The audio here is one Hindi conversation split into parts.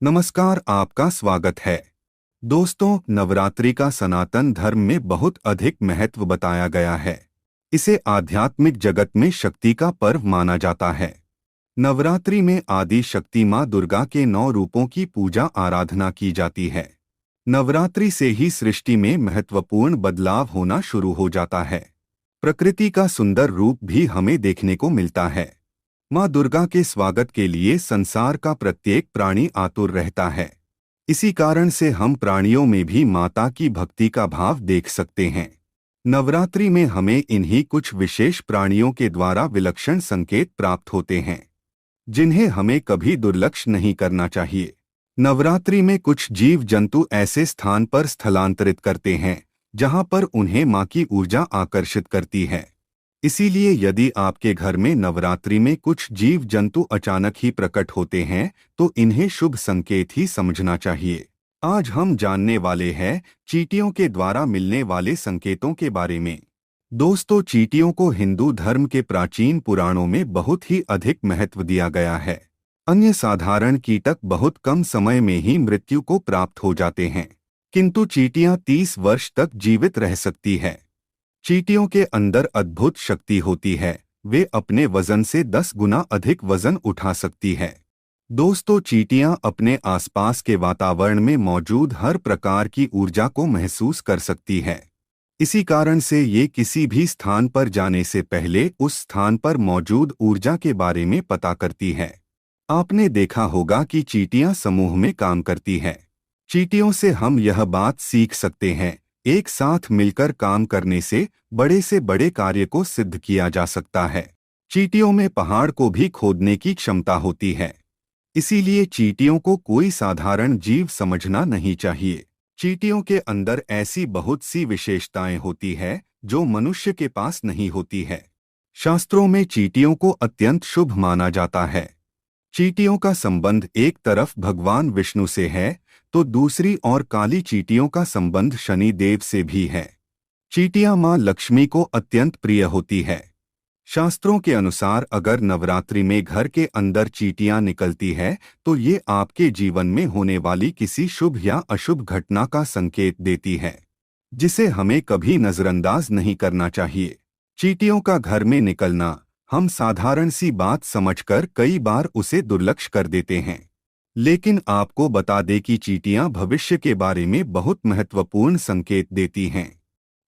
नमस्कार, आपका स्वागत है। दोस्तों, नवरात्रि का सनातन धर्म में बहुत अधिक महत्व बताया गया है। इसे आध्यात्मिक जगत में शक्ति का पर्व माना जाता है। नवरात्रि में आदि शक्ति माँ दुर्गा के 9 रूपों की पूजा आराधना की जाती है। नवरात्रि से ही सृष्टि में महत्वपूर्ण बदलाव होना शुरू हो जाता है। प्रकृति का सुंदर रूप भी हमें देखने को मिलता है। माँ दुर्गा के स्वागत के लिए संसार का प्रत्येक प्राणी आतुर रहता है। इसी कारण से हम प्राणियों में भी माता की भक्ति का भाव देख सकते हैं। नवरात्रि में हमें इन्हीं कुछ विशेष प्राणियों के द्वारा विलक्षण संकेत प्राप्त होते हैं, जिन्हें हमें कभी दुर्लक्ष्य नहीं करना चाहिए। नवरात्रि में कुछ जीव जंतु ऐसे स्थान पर स्थलांतरित करते हैं जहां पर उन्हें माँ की ऊर्जा आकर्षित करती है। इसीलिए यदि आपके घर में नवरात्रि में कुछ जीव जंतु अचानक ही प्रकट होते हैं तो इन्हें शुभ संकेत ही समझना चाहिए। आज हम जानने वाले हैं चींटियों के द्वारा मिलने वाले संकेतों के बारे में। दोस्तों, चींटियों को हिंदू धर्म के प्राचीन पुराणों में बहुत ही अधिक महत्व दिया गया है। अन्य साधारण कीटक बहुत कम समय में ही मृत्यु को प्राप्त हो जाते हैं, किंतु चींटियां 30 वर्ष तक जीवित रह सकती है। चींटियों के अंदर अद्भुत शक्ति होती है। वे अपने वजन से 10 गुना अधिक वजन उठा सकती है। दोस्तों, चींटियां अपने आसपास के वातावरण में मौजूद हर प्रकार की ऊर्जा को महसूस कर सकती है। इसी कारण से ये किसी भी स्थान पर जाने से पहले उस स्थान पर मौजूद ऊर्जा के बारे में पता करती है। आपने देखा होगा कि चींटियां समूह में काम करती है। चींटियों से हम यह बात सीख सकते हैं, एक साथ मिलकर काम करने से बड़े कार्य को सिद्ध किया जा सकता है। चींटियों में पहाड़ को भी खोदने की क्षमता होती है। इसीलिए चींटियों को कोई साधारण जीव समझना नहीं चाहिए। चींटियों के अंदर ऐसी बहुत सी विशेषताएं होती है जो मनुष्य के पास नहीं होती है। शास्त्रों में चींटियों को अत्यंत शुभ माना जाता है। चींटियों का संबंध एक तरफ भगवान विष्णु से है तो दूसरी ओर काली चींटियों का संबंध शनि देव से भी है। चींटियां मां लक्ष्मी को अत्यंत प्रिय होती है। शास्त्रों के अनुसार अगर नवरात्रि में घर के अंदर चींटियां निकलती है तो ये आपके जीवन में होने वाली किसी शुभ या अशुभ घटना का संकेत देती है, जिसे हमें कभी नजरअंदाज नहीं करना चाहिए। चींटियों का घर में निकलना हम साधारण सी बात समझकर कई बार उसे दुर्लक्ष्य कर देते हैं, लेकिन आपको बता दें कि चींटियां भविष्य के बारे में बहुत महत्वपूर्ण संकेत देती हैं।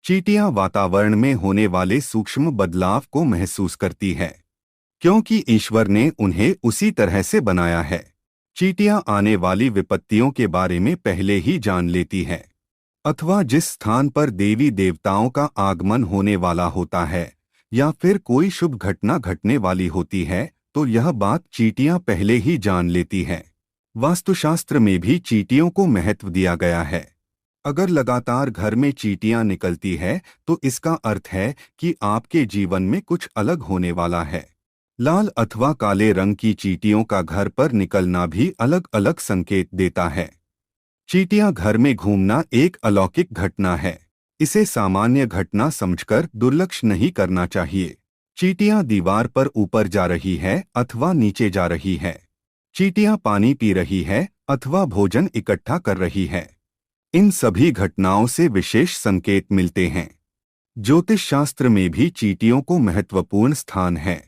चींटियां वातावरण में होने वाले सूक्ष्म बदलाव को महसूस करती है, क्योंकि ईश्वर ने उन्हें उसी तरह से बनाया है। चींटियां आने वाली विपत्तियों के बारे में पहले ही जान लेती है, अथवा जिस स्थान पर देवी देवताओं का आगमन होने वाला होता है या फिर कोई शुभ घटना घटने वाली होती है तो यह बात चींटियां पहले ही जान लेती है। वास्तुशास्त्र में भी चींटियों को महत्व दिया गया है। अगर लगातार घर में चींटियां निकलती है तो इसका अर्थ है कि आपके जीवन में कुछ अलग होने वाला है। लाल अथवा काले रंग की चींटियों का घर पर निकलना भी अलग अलग संकेत देता है। चींटियां घर में घूमना एक अलौकिक घटना है। इसे सामान्य घटना समझकर दुर्लक्ष्य नहीं करना चाहिए। चींटियां दीवार पर ऊपर जा रही है अथवा नीचे जा रही है। चींटियां पानी पी रही है अथवा भोजन इकट्ठा कर रही है। इन सभी घटनाओं से विशेष संकेत मिलते हैं। ज्योतिष शास्त्र में भी चींटियों को महत्वपूर्ण स्थान है।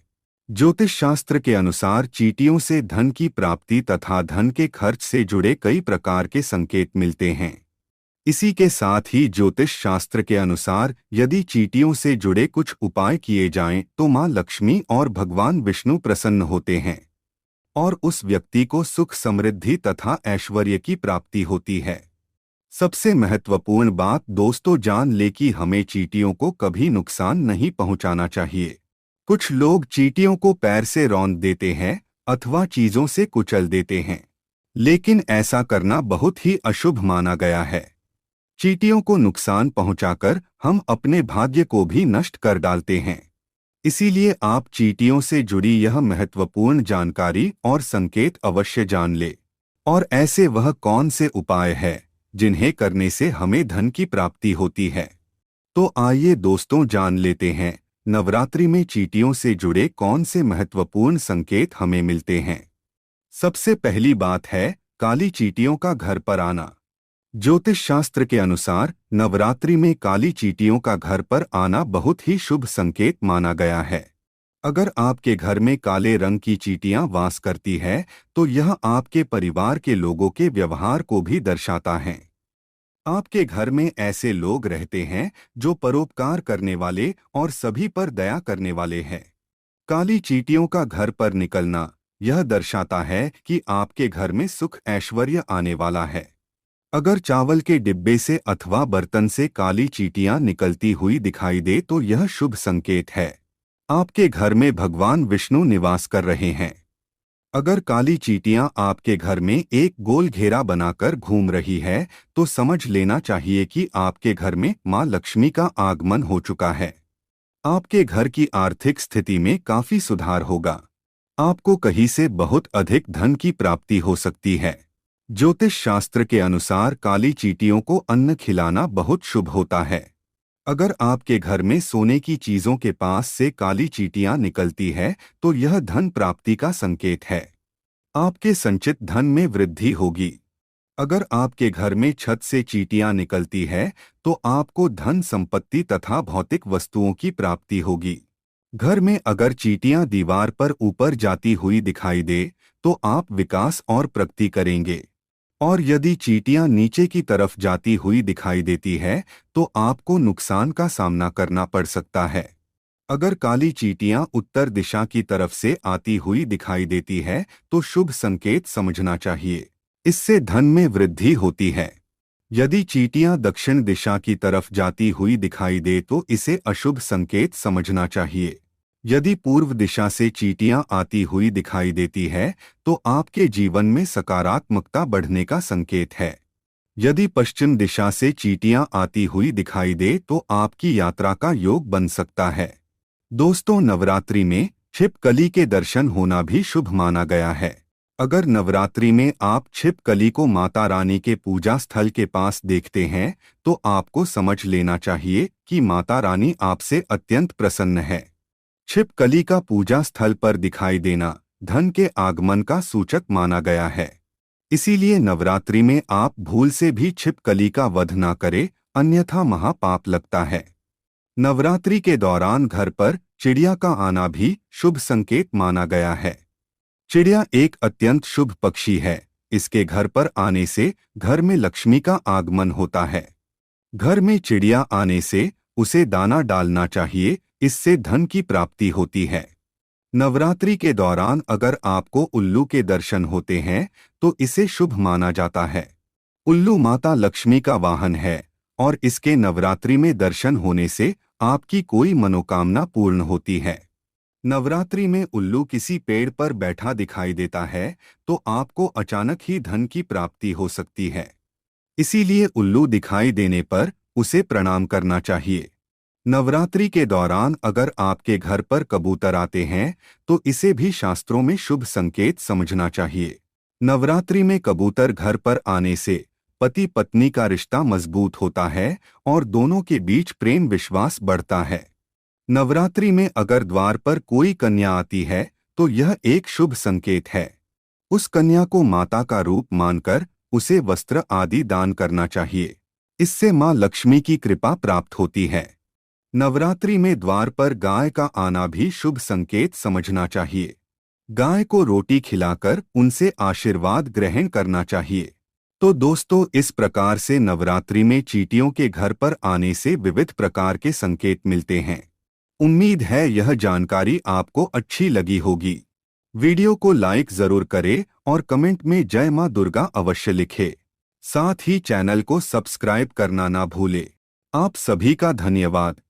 ज्योतिष शास्त्र के अनुसार चींटियों से धन की प्राप्ति तथा धन के खर्च से जुड़े कई प्रकार के संकेत मिलते हैं। इसी के साथ ही ज्योतिष शास्त्र के अनुसार यदि चींटियों से जुड़े कुछ उपाय किए जाएं तो मां लक्ष्मी और भगवान विष्णु प्रसन्न होते हैं और उस व्यक्ति को सुख समृद्धि तथा ऐश्वर्य की प्राप्ति होती है। सबसे महत्वपूर्ण बात दोस्तों, जान ले कि हमें चींटियों को कभी नुकसान नहीं पहुंचाना चाहिए। कुछ लोग चींटियों को पैर से रौंद देते हैं अथवा चीजों से कुचल देते हैं, लेकिन ऐसा करना बहुत ही अशुभ माना गया है। चींटियों को नुकसान पहुंचाकर हम अपने भाग्य को भी नष्ट कर डालते हैं। इसीलिए आप चींटियों से जुड़ी यह महत्वपूर्ण जानकारी और संकेत अवश्य जान ले। और ऐसे वह कौन से उपाय है जिन्हें करने से हमें धन की प्राप्ति होती है। तो आइए दोस्तों, जान लेते हैं नवरात्रि में चींटियों से जुड़े कौन से महत्वपूर्ण संकेत हमें मिलते हैं। सबसे पहली बात है काली चींटियों का घर पर आना। ज्योतिष शास्त्र के अनुसार नवरात्रि में काली चींटियों का घर पर आना बहुत ही शुभ संकेत माना गया है। अगर आपके घर में काले रंग की चींटियां वास करती है तो यह आपके परिवार के लोगों के व्यवहार को भी दर्शाता है। आपके घर में ऐसे लोग रहते हैं जो परोपकार करने वाले और सभी पर दया करने वाले हैं। काली चींटियों का घर पर निकलना यह दर्शाता है कि आपके घर में सुख ऐश्वर्य आने वाला है। अगर चावल के डिब्बे से अथवा बर्तन से काली चींटियां निकलती हुई दिखाई दे तो यह शुभ संकेत है। आपके घर में भगवान विष्णु निवास कर रहे हैं। अगर काली चींटियां आपके घर में एक गोल घेरा बनाकर घूम रही है तो समझ लेना चाहिए कि आपके घर में मां लक्ष्मी का आगमन हो चुका है। आपके घर की आर्थिक स्थिति में काफी सुधार होगा। आपको कहीं से बहुत अधिक धन की प्राप्ति हो सकती है। ज्योतिष शास्त्र के अनुसार काली चींटियों को अन्न खिलाना बहुत शुभ होता है। अगर आपके घर में सोने की चीजों के पास से काली चींटियां निकलती है तो यह धन प्राप्ति का संकेत है। आपके संचित धन में वृद्धि होगी। अगर आपके घर में छत से चींटियां निकलती है तो आपको धन संपत्ति तथा भौतिक वस्तुओं की प्राप्ति होगी। घर में अगर चींटियां दीवार पर ऊपर जाती हुई दिखाई दे तो आप विकास और प्रगति करेंगे। और यदि चींटियां नीचे की तरफ जाती हुई दिखाई देती है तो आपको नुकसान का सामना करना पड़ सकता है। अगर काली चींटियां उत्तर दिशा की तरफ से आती हुई दिखाई देती है तो शुभ संकेत समझना चाहिए। इससे धन में वृद्धि होती है। यदि चींटियां दक्षिण दिशा की तरफ जाती हुई दिखाई दे तो इसे अशुभ संकेत समझना चाहिए। यदि पूर्व दिशा से चींटियां आती हुई दिखाई देती है तो आपके जीवन में सकारात्मकता बढ़ने का संकेत है। यदि पश्चिम दिशा से चींटियां आती हुई दिखाई दे तो आपकी यात्रा का योग बन सकता है। दोस्तों, नवरात्रि में छिपकली के दर्शन होना भी शुभ माना गया है। अगर नवरात्रि में आप छिपकली को माता रानी के पूजा स्थल के पास देखते हैं तो आपको समझ लेना चाहिए कि माता रानी आपसे अत्यंत प्रसन्न है। छिपकली का पूजा स्थल पर दिखाई देना धन के आगमन का सूचक माना गया है। इसीलिए नवरात्रि में आप भूल से भी छिपकली का वध न करें, अन्यथा महापाप लगता है। नवरात्रि के दौरान घर पर चिड़िया का आना भी शुभ संकेत माना गया है। चिड़िया एक अत्यंत शुभ पक्षी है। इसके घर पर आने से घर में लक्ष्मी का आगमन होता है। घर में चिड़िया आने से उसे दाना डालना चाहिए, इससे धन की प्राप्ति होती है। नवरात्रि के दौरान अगर आपको उल्लू के दर्शन होते हैं तो इसे शुभ माना जाता है। उल्लू माता लक्ष्मी का वाहन है और इसके नवरात्रि में दर्शन होने से आपकी कोई मनोकामना पूर्ण होती है। नवरात्रि में उल्लू किसी पेड़ पर बैठा दिखाई देता है तो आपको अचानक ही धन की प्राप्ति हो सकती है। इसीलिए उल्लू दिखाई देने पर उसे प्रणाम करना चाहिए। नवरात्रि के दौरान अगर आपके घर पर कबूतर आते हैं तो इसे भी शास्त्रों में शुभ संकेत समझना चाहिए। नवरात्रि में कबूतर घर पर आने से पति पत्नी का रिश्ता मजबूत होता है और दोनों के बीच प्रेम विश्वास बढ़ता है। नवरात्रि में अगर द्वार पर कोई कन्या आती है तो यह एक शुभ संकेत है। उस कन्या को माता का रूप मानकर उसे वस्त्र आदि दान करना चाहिए। इससे मां लक्ष्मी की कृपा प्राप्त होती है। नवरात्रि में द्वार पर गाय का आना भी शुभ संकेत समझना चाहिए। गाय को रोटी खिलाकर उनसे आशीर्वाद ग्रहण करना चाहिए। तो दोस्तों, इस प्रकार से नवरात्रि में चींटियों के घर पर आने से विविध प्रकार के संकेत मिलते हैं। उम्मीद है यह जानकारी आपको अच्छी लगी होगी। वीडियो को लाइक जरूर करें और कमेंट में जय मां दुर्गा अवश्य लिखें। साथ ही चैनल को सब्सक्राइब करना ना भूलें। आप सभी का धन्यवाद।